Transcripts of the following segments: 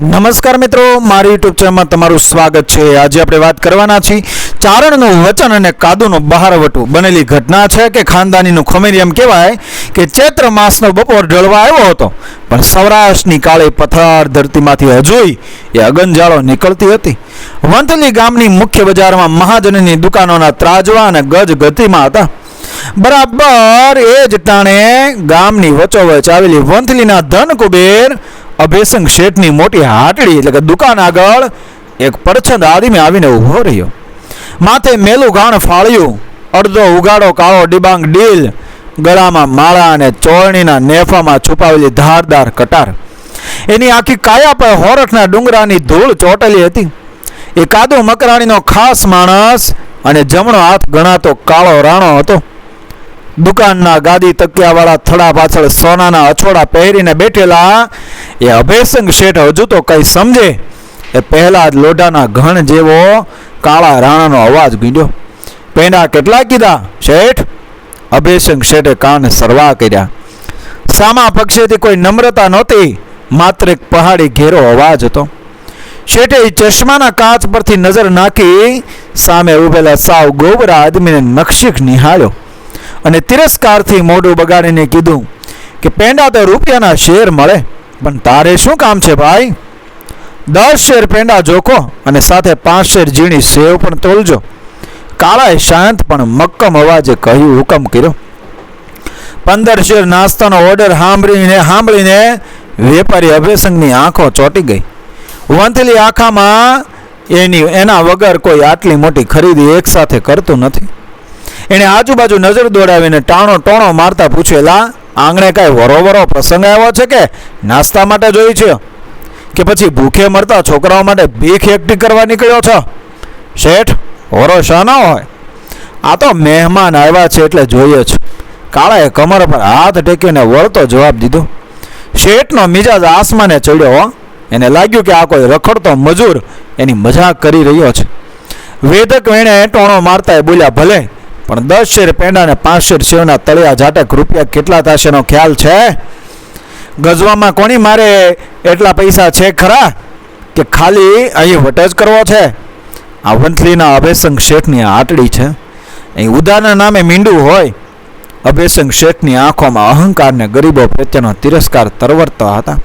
નમસ્કાર મિત્રો, મારી યુટ્યુબ ચેનલમાં તમારું સ્વાગત છે। આજે આપણે વાત કરવાના છીએ ચારણનું વચન અને કાદુનું બહારવટું બનેલી ઘટના છે કે ખાનદાનીનું ખમીર એમ કહેવાય કે ચૈત્ર માસનો બપોર ઢળવા આવ્યો હતો, પણ સૌરાષ્ટ્રની કાળી પથ્થર ધરતીમાંથી હજુય એ અગનજાળો નીકળતી હતી। વંથલી ગામની મુખ્ય બજારમાં મહાજનની દુકાનોના ત્રાજવા અને ગજ ગતિમાં હતા। બરાબર એ જ ટાણે ગામની વચ્ચોવચ આવેલી વંથલીના ધન કુબેર અભેસંગ શેઠની મોટી હાટડી એટલે કે દુકાન આગળ એક પરછંદ આદમી આવીને ઊભો રહ્યો। માથે મેલું ગાણ ફાળ્યું, અડધો ઉગાડો કાળો ડિબાંગ ડીલ, ગળામાં માળા અને ચોરણીના નેફામાં છુપાવેલી ધારદાર કટાર। એની આખી કાયા પર હોરઠના ડુંગરાની ધૂળ ચોટેલી હતી। એ કાદુ મકરાણીનો ખાસ માણસ અને જમણો હાથ ગણાતો કાળો રાણો હતો। દુકાનના ગાદી તકિયાવાળા થડા પાછળ સોનાના અછોડા પહેરીને બેઠેલા એ અભેસંગ શેઠ હજુ તો કંઈ સમજે એ પહેલા જ લોઢાના ઘણ જેવો કાળા રાણાનો અવાજ ગૂંજ્યો। પેંડા કેટલા કીધા શેઠ? અભેસંગ શેઠે કાન સરવા કર્યા। સામા પક્ષેથી કોઈ નમ્રતા નહોતી, માત્ર એક પહાડી ઘેરો અવાજ હતો। શેઠે ચશ્માના કાચ પરથી નજર નાખી સામે ઉભેલા સાવ ગોબરા આદમીને નક્ષીક નિહાળ્યો અને તિરસ્કારથી મોઢું બગાડીને કીધું કે પેંડા તો રૂપિયાના શેર મળે, પણ તારે શું કામ છે ભાઈ? 10 શેર પેંડા જોખો અને સાથે 5 શેર ઝીણી સેવ પણ તોલજો। કાળાએ શાંત પણ મક્કમ અવાજે કહ્યું, હુકમ કર્યો। 15 શેર નાસ્તાનો ઓર્ડર સાંભળીને વેપારી અભેસંગની આંખો ચોંટી ગઈ। વંથલી આખામાં એના વગર કોઈ આટલી મોટી ખરીદી એકસાથે કરતું નથી। એણે આજુબાજુ નજર દોડાવીને ટાણો ટોણો મારતા પૂછેલા, આંગણે કાંઈ વરોવરો પ્રસંગ આવ્યો છે કે નાસ્તા માટે જોઈ છે કે પછી ભૂખે મરતા છોકરાઓ માટે ભીખ એકઠી કરવા નીકળ્યો છો? શેઠ, વરો શાનો હોય? આ તો મહેમાન આવ્યા છે એટલે જોઈએ છે। કાળાએ કમર પર હાથ ટેકીને વળતો જવાબ દીધો। શેઠનો મિજાજ આસમાને ચડ્યો। એને લાગ્યું કે આ કોઈ રખડતો મજૂર એની મજાક કરી રહ્યો છે। વેધક વેણે ટોણો મારતા બોલ્યા, ભલે, પણ 10 શેર પેંડા અને 5 શેર સેવના તળિયા ઝાટક રૂપિયા કેટલા થશે એનો ખ્યાલ છે? ગજવામાં કોની મારે એટલા પૈસા છે ખરા કે ખાલી અહીં વટ જ કરવો છે? આ વંથલીના અભેસંગ શેઠની હાટડી છે, અહીં ઉધારના નામે મીંડું હોય। અભેસંગ શેઠની આંખોમાં અહંકાર ને ગરીબો પ્રત્યેનો તિરસ્કાર તરવરતા હતા,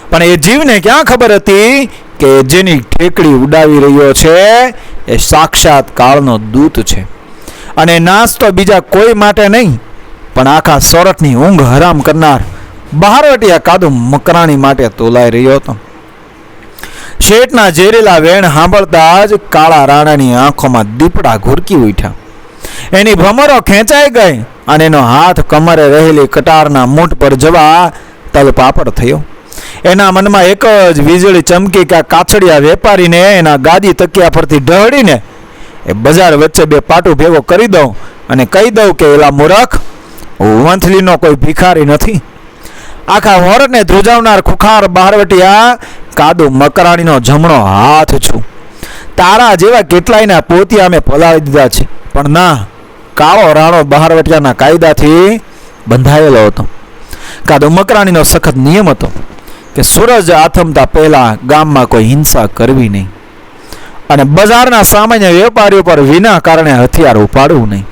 પણ એ જીવને ક્યાં ખબર હતી કે જેની ઠેકડી ઉડાવી રહ્યો છે એ સાક્ષાત કાળનો દૂત છે, અને નાસ્તો બીજા કોઈ માટે નહીં પણ આખા સોરઠની ઊંઘ હરામ કરનાર બહારવટિયા કાદુ મકરાણી માટે તોલાઈ રહ્યો હતો। શેઠના ઝેરેલા વેણ સાંભળતા જ કાળા રાણાની આંખોમાં દીપડા ઘૂરકી ઉઠ્યા। એની ભમરો ખેંચાઈ ગઈ અને એનો હાથ કમરે રહેલી કટારના મૂઠ પર જવા તલપાપડ થયો। એના મનમાં એક જ વીજળી ચમકી કે આ કાછડિયા વેપારીને એના ગાદી તકિયા પરથી ઢળીને એ બજાર વચ્ચે બે પાટું ભેગો કરી દઉં અને કહી દઉં કે એલા મૂરખ, વંથલીનો કોઈ ભિખારી નથી। આખા હોરને ધ્રુજાવનાર ખુખાર બહારવટિયા કાદુ મકરાણીનો જમણો હાથ છું। તારા જેવા કેટલાયના પોતિયા અમે પલાળી દીધા છે, પણ ના, કાળો રાણો બહારવટિયાના કાયદાથી બંધાયેલો હતો। કાદુ મકરાણીનો સખત નિયમ હતો કે સૂરજ આથમતા પહેલા ગામમાં કોઈ હિંસા કરવી નહીં અને બજારના સામાન્ય વેપારીઓ પર વિના કારણે હથિયાર ઉપાડવું નહીં।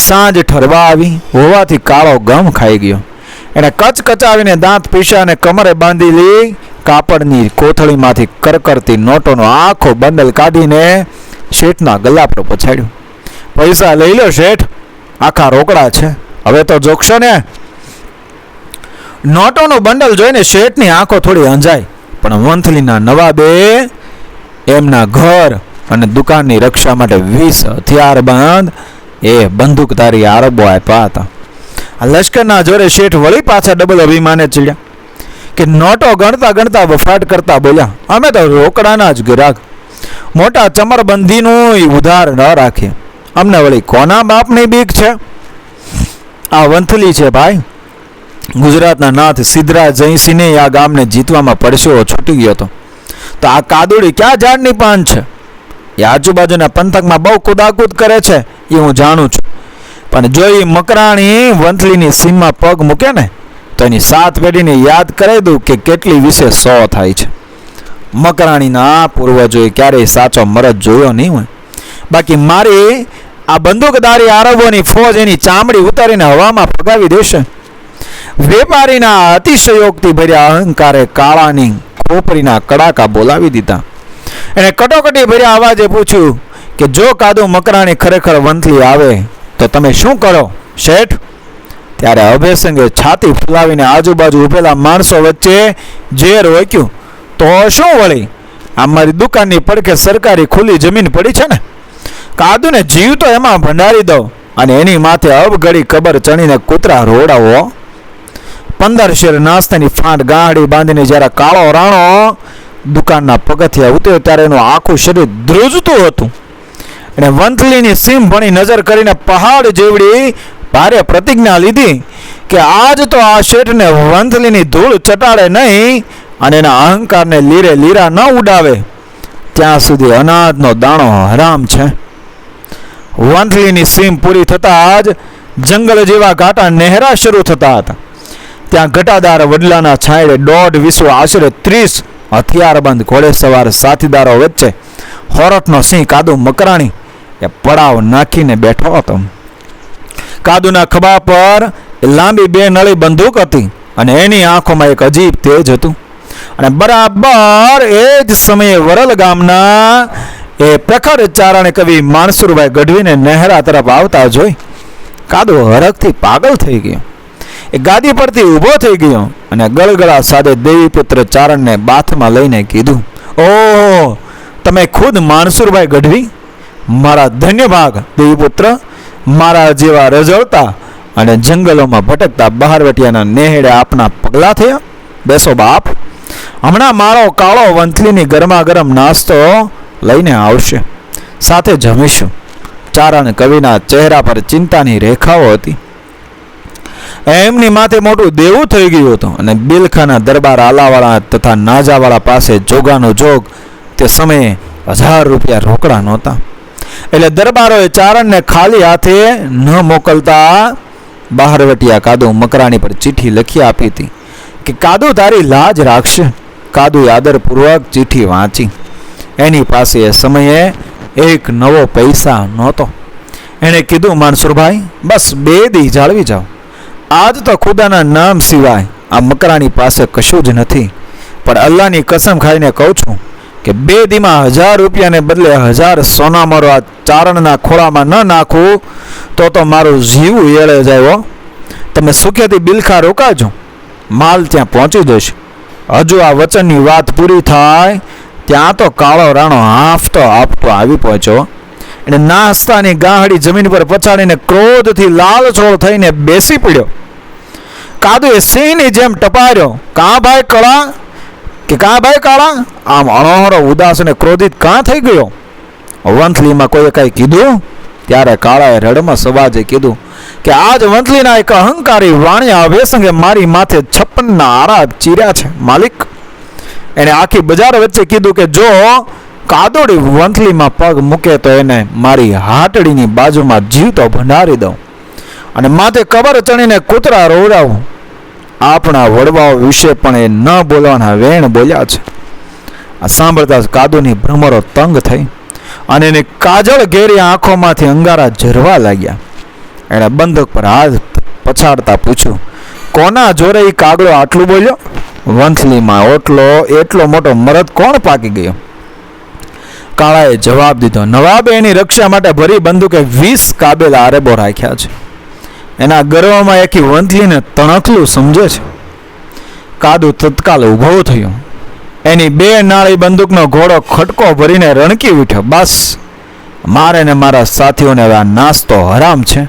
સાંજ ઠરવા આવી હોવાથી કાળો ગમ ખાઈ ગયો। એણે કચકચાવીને દાંત પીસ્યા અને કમરે બાંધેલી કાપડની કોથળીમાંથી કરકરતી નોટોનો આખો બંડલ કાઢીને શેઠના ગલ્લા પર પછાડ્યો। પૈસા લઈ લો શેઠ, આખા રોકડા છે, હવે તો જોખશો ને? નોટોનું બંડલ જોઈને શેઠની આંખો થોડી અંજાઈ, પણ વંથલીના નવાબે એમના ઘર અને દુકાનની રક્ષા માટે 20 હથિયારબંધ એ બંદૂકધારી આરબો આપ્યા હતા। આ લશ્કરના જોરે શેઠ વળી પાછા ડબલ અભિમાને ચડ્યા કે નોટો ગણતા ગણતા વફાટ કરતા બોલ્યા, અમે તો રોકડાના જ ગ્રાહક, મોટા ચમરબંધીનું ઉધાર ન રાખીએ, અમને વળી કોના બાપની બીક છે? આ વંથલી છે ભાઈ। ગુજરાતના નાથ સિદ્ધરાજ જયસિંહને આ ગામને જીતવામાં પડશો છૂટી ગયો હતો, તો આ કાદુડી ક્યાં ઝાડની પાન છે? એ આજુબાજુના પંથકમાં બહુ કુદાકુદ કરે છે એ હું જાણું છું, પણ જો એ મકરાણી વંથલીની સીમમાં પગ મૂકે ને તો એની 7 પેઢીને યાદ કરાવી દઉં કે કેટલી વિશે 100 થાય છે। મકરાણીના પૂર્વજોએ ક્યારેય સાચો મરદ જોયો નહીં હોય. બાકી મારી આ બંદૂકધારી આરબોની ફોજ એની ચામડી ઉતારીને હવામાં ફગાવી દેશે. વેપારીના અતિશયોક્તિ ભર્યા અહંકારે કાળાની ખોપરીના કડાકા બોલાવી દીધા. એને કટોકટી ભર્યા અવાજે પૂછ્યું કે જો કાદુ મકરાણી ખરેખર વંથલી આવે તો તમે શું કરો શેઠ? ત્યારે અભયસિંહે છાતી ફુલાવીને આજુબાજુ ઉભેલા માણસો વચ્ચે ઝેર ઓક્યું. તો શું વળી, આ મારી દુકાનની પડખે સરકારી ખુલ્લી જમીન પડી છે ને, કાદુને જીવ તો એમાં ભંડારી દો અને એની માથે અબઘડી કબર ચણીને કૂતરા રોડાવો. 15 શેર નાસ્તાની ફાંટ ગાંહડી બાંધીને જ્યારે કાળો રાણો દુકાનના પગથિયા ઉતર્યો ત્યારે એનું આખું શરીર ધ્રુજતું હતું. એને વંથલીની સીમ ભણી નજર કરીને પહાડ જેવડી ભારે પ્રતિજ્ઞા લીધી કે આજ તો આ શેઠને વંથલીની ધૂળ ચટાડે નહીં અને એના અહંકારને લીરે લીરા ન ઉડાવે ત્યાં સુધી અનાજનો દાણો હરામ છે. વંથલીની સીમ પૂરી થતાં જ જંગલ જેવા ઘાટા નહેરા શરૂ થતા હતા. ત્યાં ઘટાદાર વડલાના છાંયડે 1.5 આશરે 30 હથિયારબંધ ઘોડેસવાર સાથીદારો વચ્ચે હોરઠનો સિંહ કાદુ મકરાણી એ પડાવ નાખીને બેઠો હતો. કાદુના ખભા પર લાંબી 2 નળી બંદૂક હતી અને એની આંખોમાં એક અજીબ તેજ હતું. અને બરાબર એ જ સમયે વરલ ગામના એ પ્રખર ચારણ કવિ માનસુરભાઈ ગઢવીને નહેરા તરફ આવતા જોઈ કાદુ હરખથી પાગલ થઈ ગયો. એ ગાદી પરથી ઊભો થઈ ગયો અને ગળગળા સાથે દેવીપુત્ર ચારણને બાથમાં લઈને કીધું, ઓહ, તમે ખુદ માનસુરભાઈ ગઢવી? મારા ધન્ય ભાગ દેવીપુત્ર, મારા જેવા રઝળતા અને જંગલોમાં ભટકતા બહારવટિયાના નેહડે આપના પગલા થયા. બેસો બાપ, હમણાં મારો કાળો વંથલીની ગરમા ગરમ નાસ્તો લઈને આવશે, સાથે જમીશું. ચારણ કવિના ચહેરા પર ચિંતાની રેખાઓ હતી. એમની માથે મોટું દેવું થઈ ગયું હતું અને બિલખાના દરબાર આલાવાળા તથા નાજાવાળા પાસે જોગાનો જોગ તે સમયે 1000 રૂપિયા રોકડા નહોતા. એટલે દરબારોએ ચારણને ખાલી હાથે ન મોકલતા બહારવટિયા કાદુ મકરાણી પર ચિઠ્ઠી લખી આપી હતી કે કાદુ તારી લાજ રાખશે. કાદુએ આદરપૂર્વક ચિઠ્ઠી વાંચી. એની પાસે એ સમયે એક નવો પૈસા નહોતો. એણે કીધું, માનસુરભાઈ, બસ 2 દી જાળવી જાઓ. આજ તો ખુદાના નામ સિવાય આ મકરાણી પાસે કશું જ નથી, પણ અલ્લાહની કસમ ખાઈને કહું છું કે 2 દીમાં 1000 રૂપિયાને બદલે 1000 સોનામરો આ ચારણના ખોળામાં ન નાખું તો મારું જીવ એળે જાય. તમે સુખેથી બિલખા રોકાજો, માલ ત્યાં પહોંચી જશે. હજુ આ વચનની વાત પૂરી થાય ત્યાં તો કાળો રાણો હાંફતો હાંફતો આવી પહોંચ્યો. એને નાસ્તાની ગાંહડી જમીન પર પછાડીને ક્રોધથી લાલચોળ થઈને બેસી પડ્યો. કાદુએ સિંહની જેમ ટપાર્યો, કાં ભાઈ કળા કે કાં ભાઈ કાળા? આમ અણોહરો ઉદાસ અને ક્રોધિત કાં થઈ ગયો? વંથલીમાં કોઈએ કાંઈ કીધું? ત્યારે કાળાએ રડમસ અવાજે કીધું કે આજ વંથલીના એક અહંકારી વાણિયા અભયસંગે મારી માથે 56 આરા ચીર્યા છે માલિક. એને આખી બજાર વચ્ચે કીધું કે જો કાદોડી વંથલીમાં પગ મૂકે તો એને મારી હાટડીની બાજુમાં જીવતો ભંડારી દઉં અને માથે કબર ચણીને કૂતરા રોવડાવું. આપણા વડવાઓ વિશે પણ એ ન બોલવાના વેણ બોલ્યા છે. આ સાંભળતા કાદુની ભ્રમરો તંગ થઈ અને એની કાજળ ઘેરી આંખોમાંથી અંગારા ઝરવા લાગ્યા. એણે બંદૂક પર હાથ પછાડતા પૂછ્યું, કોના જોરે એ કાગડો આટલું બોલ્યો? વંથલીમાં એટલો મોટો મરદ કોણ પાકી ગયો? કાળાએ જવાબ દીધો, નવાબે એની રક્ષા માટે ભરી બંદૂકે 20 કાબેલા આરેબો રાખ્યા છે. એના ગર્વમાં એકી વંથલીને તણખલું સમજે છે. કાદુ તત્કાલ ઊભો થયો. એની 2 નાળી બંદૂકનો ઘોડો ખટકો ભરીને રણકી ઉઠ્યો. બસ, મારે ને મારા સાથીઓને હવે આ નાસ્તો હરામ છે.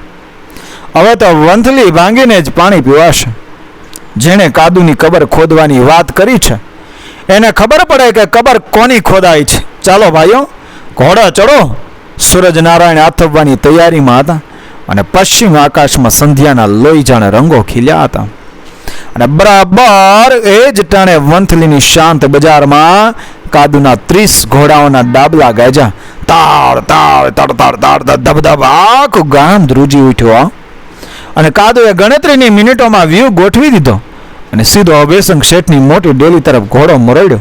હવે તો વંથલી ભાંગીને જ પાણી પીવાશે. જેણે કાદુની કબર ખોદવાની વાત કરી છે એને ખબર પડે કે કબર કોની ખોદાઈ છે. ચાલો ભાઈઓ, ઘોડા ચડો. સૂરજનારાયણ આથમવાની તૈયારીમાં હતા અને પશ્ચિમ આકાશમાં સંધ્યાના લોહીજાણ રંગો ખીલ્યા હતા. અને બરાબર એ જ ટાણે વંથલીની શાંત બજારમાં કાદુના 30 ઘોડાઓના ડાબલા ગાજ્યા. તાળ તાળ તડ તડ તડ ધબધબ આખું ગામ ધ્રુજી ઉઠ્યો. અને કાદુએ ગણતરીની મિનિટોમાં વ્યૂહ ગોઠવી દીધો અને સીધો અભયસંગ શેઠની મોટી ડેલી તરફ ઘોડો મરડ્યો.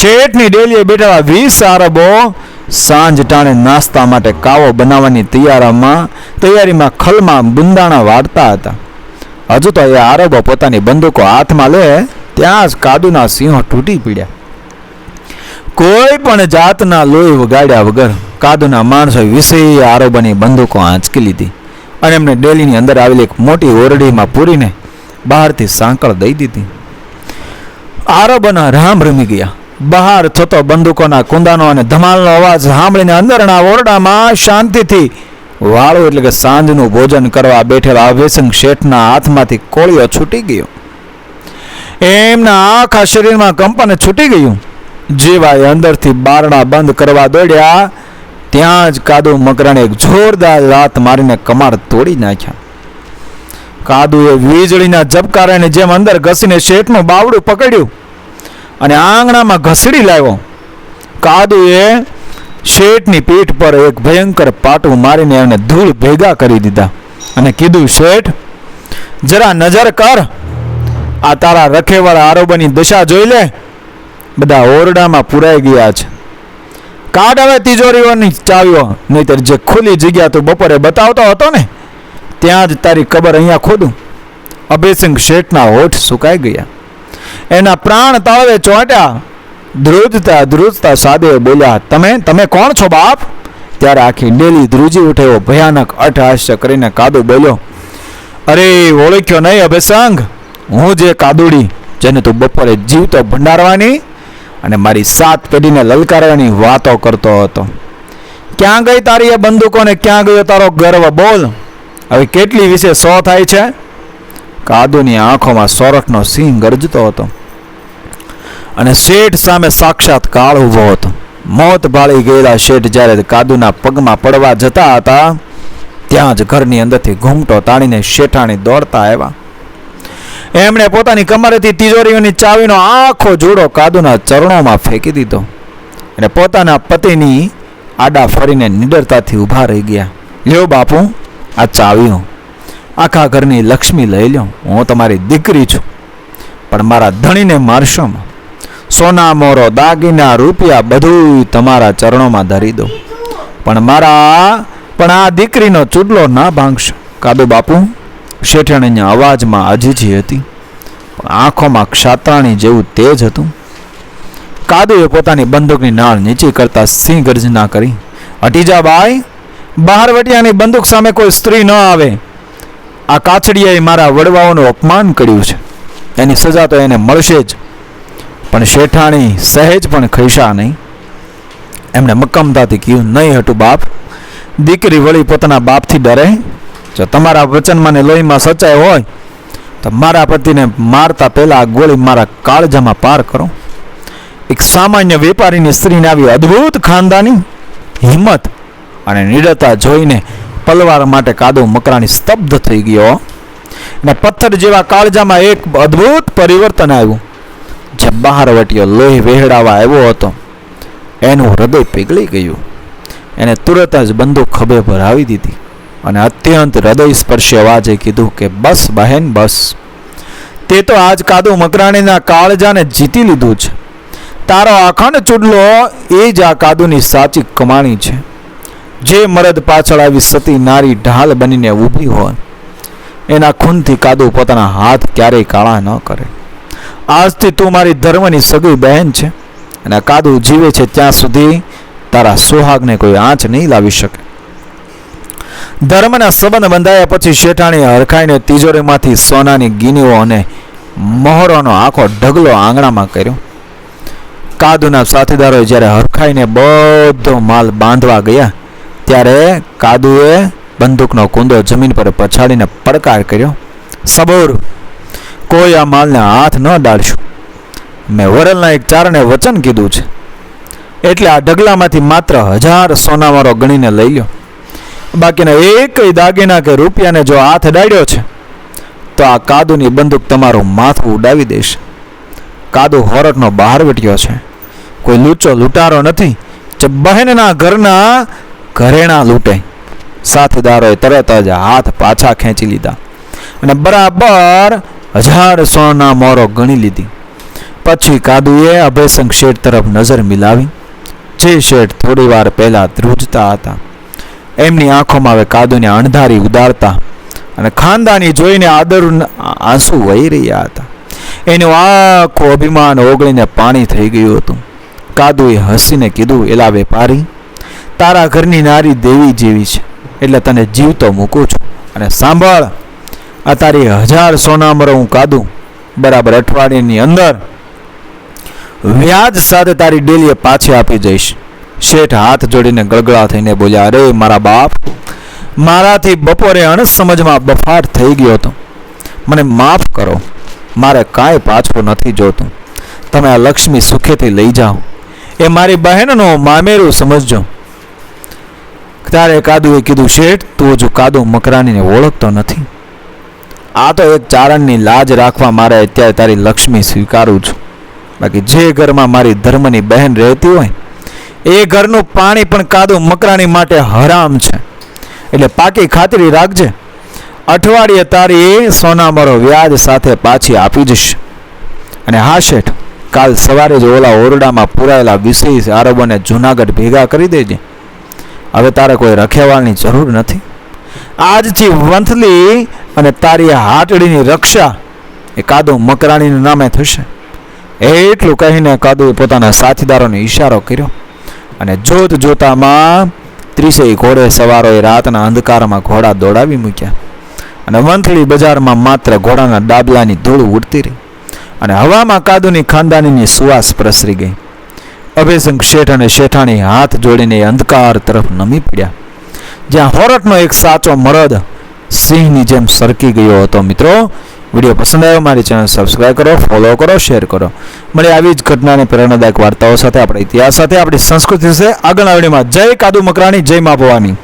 શેઠની ડેલીએ બેઠેલા 20 આરબો સાંજ ટાણે નાસ્તા માટે કાવો બનાવવાની તૈયારીમાં ખલમાં બુંદાણા વાળતા હતા. હજુ તો એ આરબો પોતાની બંદૂકો હાથમાં લે ત્યાં જ કાદુના સિંહો તૂટી પડ્યા. કોઈ પણ જાતના લોહી વગાડ્યા વગર કાદુના માણસોએ 20 આરબોની બંદૂકો આંચકી લીધી અને એમને ડેલીની અંદર આવેલી એક મોટી ઓરડીમાં પૂરીને બહારથી સાંકળ દઈ દીધી. આરબોના રામ રમી ગયા. બહાર થતો બંદૂકોના કુંદાનો અને ધમાલનો અવાજ સાંભળીને અંદરના ઓરડામાં શાંતિથી વાળું એટલે કે સાંજનું ભોજન કરવા બેઠેલા અભયસિંહ શેઠના હાથમાંથી કોળીઓ છૂટી ગયો. એમના આખા શરીરમાં કંપન છૂટી ગયું. જેવા એ અંદરથી બારણા બંધ કરવા દોડ્યા ત્યાં જ કાદુ મકરાને એક જોરદાર લાત મારીને કમાડ તોડી નાખ્યા. કાદુએ વીજળીના ઝબકારાની જેમ અંદર ઘસીને શેઠનું બાવડું પકડ્યું અને આંગણામાં ઘસડી લાવ્યો. કાદુએ શેઠની પીઠ પર એક ભયંકર પાટું મારીને એને ધૂળ ભેગા કરી દીધા અને કીધું, શેઠ, જરા નજર કર, આ તારા રખેવાળા આરોબની દશા જોઈ લે. બધા ઓરડામાં પુરાઈ ગયા છે. કાઢ હવે તિજોરીઓની ચાવીઓ, નહીતર જે ખુલ્લી જગ્યા તું બપોરે બતાવતો હતો ને ત્યાં જ તારી કબર અહીંયા ખોદું. અભયસિંહ શેઠના હોઠ સુકાઈ ગયા. એના પ્રાણ તાળવે ચોંટ્યા. ધ્રુજતા સાદે બોલ્યા, તમે કોણ છો બાપ? ત્યારે આખી ડેલી ધ્રુજી ઉઠે ભયાનક અટ્ટહાસ્ય કરીને કાદુ બોલ્યો, અરે ઓળખ્યો નહીં અભયસંગ, હું જે કાદુડી જેને તું બપોરે જીવતો ભંડારવાની અને મારી 7 પેઢીને લલકારવાની વાતો કરતો હતો. ક્યાં ગઈ તારી એ બંદૂકોને, ક્યાં ગયો તારો ગર્વ? બોલ, હવે કેટલી વિશે 100 થાય છે? કાદુની આંખોમાં સોરઠનો સિંહ ગરજતો હતો અને શેઠ સામે સાક્ષાત કાળ ઊભો હતો. મોત ભાળી ગયેલા શેઠ જ્યારે કાદુના પગમાં પડવા જતા હતા ત્યાં જ ઘરની અંદરથી ઘૂમટો તાણીને શેઠાણી દોડતા આવ્યા. એમણે પોતાની કમરેથી તિજોરીઓની ચાવીનો આખો જોડો કાદુના ચરણોમાં ફેંકી દીધો અને પોતાના પતિની આડા ફરીને નિડરતાથી ઊભા રહી ગયા. લ્યો બાપુ, આ ચાવીઓ, આખા ઘરની લક્ષ્મી લઈ લ્યો. હું તમારી દીકરી છું, પણ મારા ધણીને મારશો. સોના મોરો દાગીના રૂપિયા બધું તમારા ચરણોમાં ધરી દો, પણ આ દીકરીનો ચૂડલો ના ભાંગશો. કાદુ બાપુ, શેઠાણીના અવાજમાં અજીજી હતી, પણ આંખોમાં ક્ષાત્રાણી જેવું તેજ હતું. કાદુએ પોતાની બંદૂકની નાળ નીચી કરતા સિંહ ગર્જના કરી, હટી જા બાઈ, બહારવટિયાની બંદૂક સામે કોઈ સ્ત્રી ન આવે. આ કાછડિયાએ મારા વડવાઓનું અપમાન કર્યું છે, એની સજા તો એને મળશે જ. પણ શેઠાણી સહેજ પણ ખૈસા નહીં. એમણે મક્કમતાથી કહ્યું, નહીં હટું બાપ, દીકરી વળી પોતાના બાપથી ડરે? જો તમારા વચનમાં ને લોહીમાં સચ્ચાઈ હોય તો મારા પતિને મારતા પહેલા ગોળી મારા કાળજામાં પાર કરો. એક સામાન્ય વેપારીની સ્ત્રીને આવી અદ્ભુત ખાનદાની હિંમત અને નિડરતા જોઈને પલવાર માટે કાદુ મકરાણી સ્તબ્ધ થઈ ગયો અને પથ્થર જેવા કાળજામાં એક અદ્ભુત પરિવર્તન આવ્યું. જે બહાર વટ્યો લોહી વહેડાવા આવ્યો હતો એનું હૃદય પીગળી ગયું. એને તુરત જ બંદૂક ખભે ભરાવી દીધી અને અત્યંત હૃદય સ્પર્શી અવાજે કીધું કે બસ બહેન, બસ. તે તો આજ કાદુ મકરાણીના કાળજાને જીતી લીધું છે. તારો અખંડ ચૂડલો એ જ આ કાદુની સાચી કમાણી છે. જે મરદ પાછળ આવી સતી નારી ઢાલ બનીને ઊભી હોય એના ખૂનથી કાદુ પોતાના હાથ ક્યારેય કાળા ન કરે. આજથી તું મારી ધર્મની સગી બહેન છે અને કાદુ જીવે છે ત્યાં સુધી તારા સુહાગને કોઈ આંચ નહીં લાવી શકે. ધર્મના સંબંધ બંધાયા પછી શેઠાણીએ હરખાઈને તિજોરીમાંથી સોનાની ગીનીઓ અને મહોરોનો આખો ઢગલો આંગણામાં કર્યો. કાદુના સાથીદારોએ જ્યારે હરખાઈને બધો માલ બાંધવા ગયા ત્યારે કાદુએ બંદૂકનો કુંદો જમીન પર પછાડીને પડકાર કર્યો, સબૂર, કોઈ આ માલને હાથ ન ડાળશું. મેં વરલના એક ચારણે વચન કીધું છે એટલે આ ઢગલામાંથી માત્ર 1000 સોનાવાળો ગણીને લઈ લ્યો. બાકીના એકય દાગીના કે રૂપિયાને જો હાથ ડાળ્યો છે તો આ કાદુની બંદૂક તમારું માથું ઉડાવી દેશે. કાદુ હોરટનો બહાર વટ્યો છે, કોઈ લૂચો લૂંટારો નથી જે બહેનના ઘરના ઘરેણા લૂંટે. સાથીદારોએ તરત જ હાથ પાછા ખેંચી લીધા અને બરાબર 1000 સોના મોરો ગણી લીધી. પછી કાદુએ અભયશંકર શેઠ તરફ નજર મિલાવી, જે શેઠ થોડી વાર પહેલા ધ્રુજતા હતા. એમની આંખોમાં હવે કાદુને અણધારી ઉદારતા અને ખાનદાની જોઈને આદર આંસુ વહી રહ્યા હતા. એનું આખું અભિમાન ઓગળીને પાણી થઈ ગયું હતું. કાદુએ હસીને કીધું, એલા વેપારી, તારા ઘરની નારી દેવી જેવી છે, એટલે તને જીવતો મૂકું છું. અને સાંભળ, આ તારી 1000 સોનામરો હું કાદુ બરાબર અઠવાડિયાની અંદર વ્યાજ સાથે તારી ડેલીએ પાછી આપી જઈશ. શેઠ હાથ જોડીને ગળગળા થઈને બોલ્યા, અરે મારા બાપ, મારાથી બપોરે અણસમજમાં બફાટ થઈ ગયો હતો, મને માફ કરો, મારે કાંઈ પાછું નથી જોતું. તમે આ લક્ષ્મી સુખેથી લઈ જાઓ, એ મારી બહેનનો મામેરું સમજજો. ત્યારે કાદુએ કીધું, શેઠ, તું હજુ કાદુ મકરાણીને ઓળખતો નથી. આ તો એક ચારણની લાજ રાખવા મારે અત્યારે તારી લક્ષ્મી સ્વીકારું છું. બાકી જે ઘરમાં મારી ધર્મની બહેન રહેતી હોય એ ઘરનું પાણી પણ કાદુ મકરાણી માટે હરામ છે. એટલે પાકી ખાતરી રાખજે, અઠવાડિયે તારી સોનામરો વ્યાજ સાથે પાછી આપી જશે. અને હા શેઠ, કાલ સવારે જ ઓલા ઓરડામાં પુરાયેલા વિશેષ આરબોને જૂનાગઢ ભેગા કરી દેજે. હવે તારે કોઈ રખેવાળની જરૂર નથી. આજથી વંથલી અને તારી હાટડીની રક્ષા એ કાદુ મકરાણીના નામે થશે. એટલું કહીને કાદુએ પોતાના સાથીદારોને ઈશારો કર્યો અને જોત જોતામાં 30 ઘોડે સવારોએ રાતના અંધકારમાં ઘોડા દોડાવી મૂક્યા. અને વંથલી બજારમાં માત્ર ઘોડાના ડાબલાની ધૂળ ઉડતી રહી અને હવામાં કાદુની ખાનદાનીની સુવાસ પ્રસરી ગઈ. અભયશંકર શેઠ અને શેઠાણી હાથ જોડીને અંધકાર તરફ નમી પડ્યા, જ્યાં હોરઠનો એક સાચો મરદ સિંહની જેમ સરકી ગયો હતો. મિત્રો, વિડીયો પસંદ આવ્યો, મારી ચેનલ સબસ્ક્રાઈબ કરો, ફોલો કરો, શેર કરો. મળે આવી જ ઘટનાની પ્રેરણાદાયક વાર્તાઓ સાથે, આપણા ઇતિહાસ સાથે, આપણી સંસ્કૃતિ સાથે આગળના વિડીયોમાં. જય કાદુ મકરાણી, જય મા ભવાની.